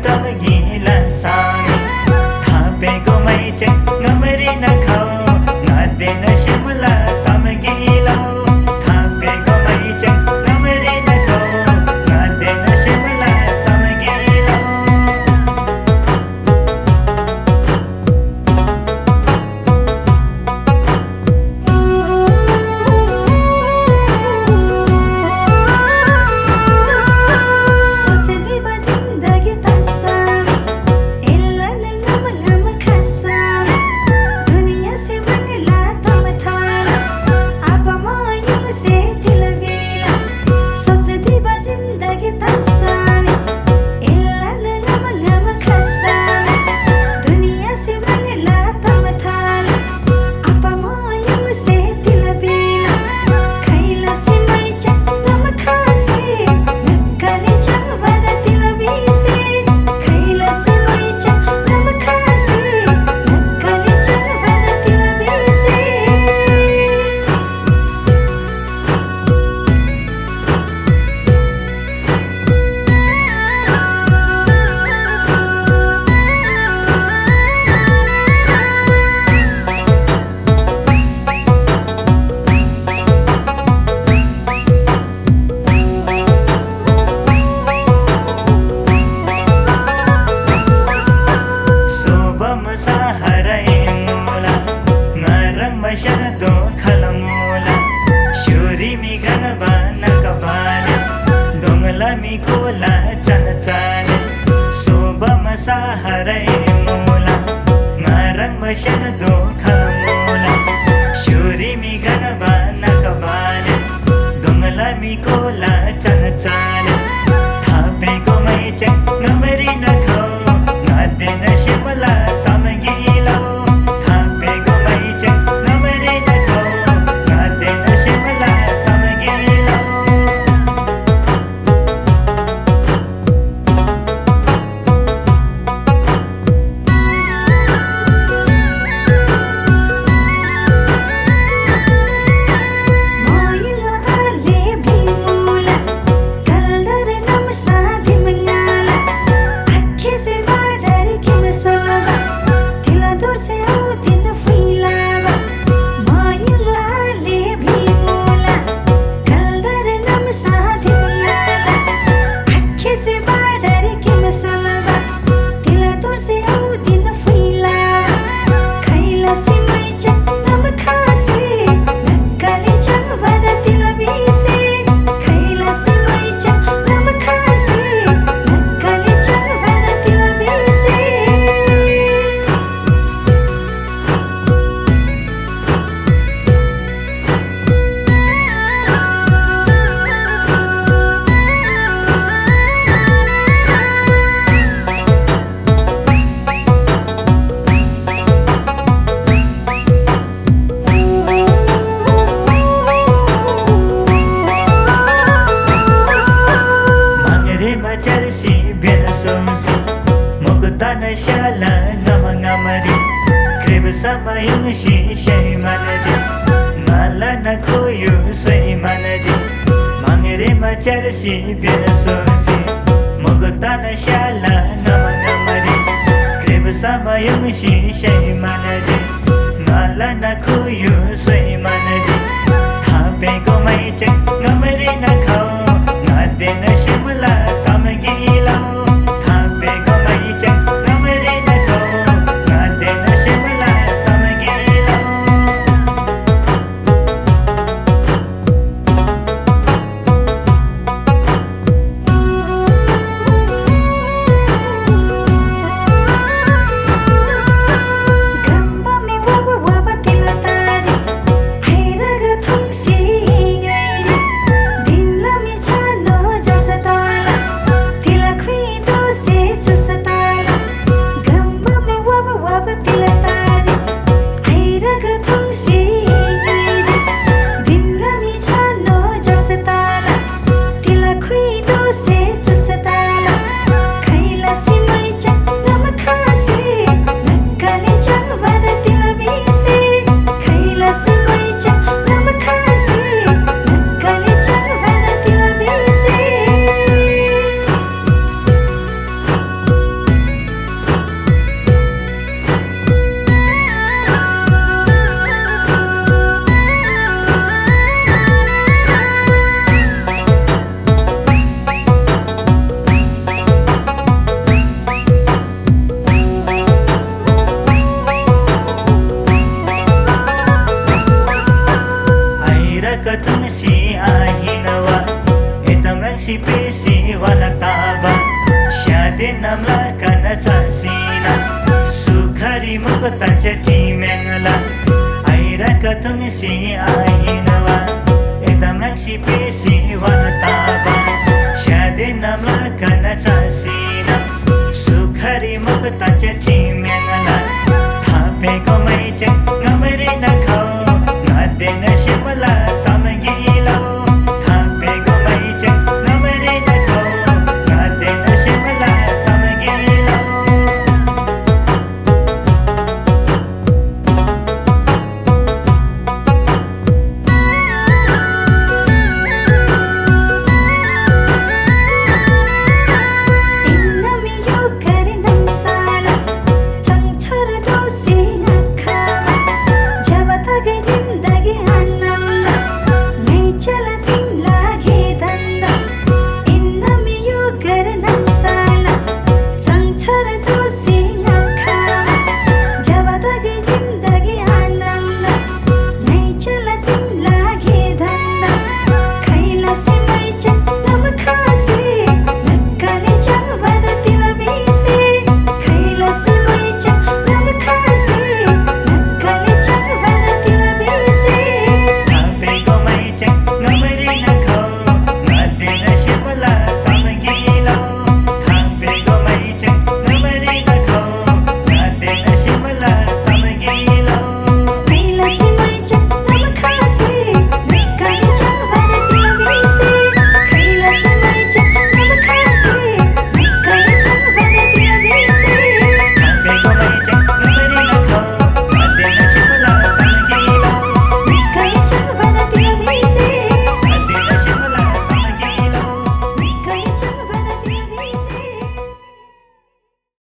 तमगिला सामी थापेको मैचे ngमरी नखाऊ नदेन शिमला तमगिला थापेको मैचे ngमरी नखाऊ नदेन Shimla तमगिला Masyado kalamula Shuri mi ganaba nakabala Dongla mi kula chana chana Soba masaharay mula Ngarang masyado kalamula Shuri mi ganaba nakabala Dongla mi kula chana chana Thape ko may check ngमरी नखाऊ नदेन Shimla तमगिला थापे को may check Mukutana shala ngमरी Krib sama yung shishay manaji Nala na kuyu soy manaji Mangere machar si binasosi Mukutana shala ngमरी Krib sama yung shishay manaji Nala na kuyu soy manaji Thape ko may check ngमरी नखाऊ नदेन Shimla तमगिला Dimla mi chano jasa ta pesi wala taba Syade namla kana chasina Sukhari mukta chati mengla Aira katung si ahinawa Edam lang si pesi wala taba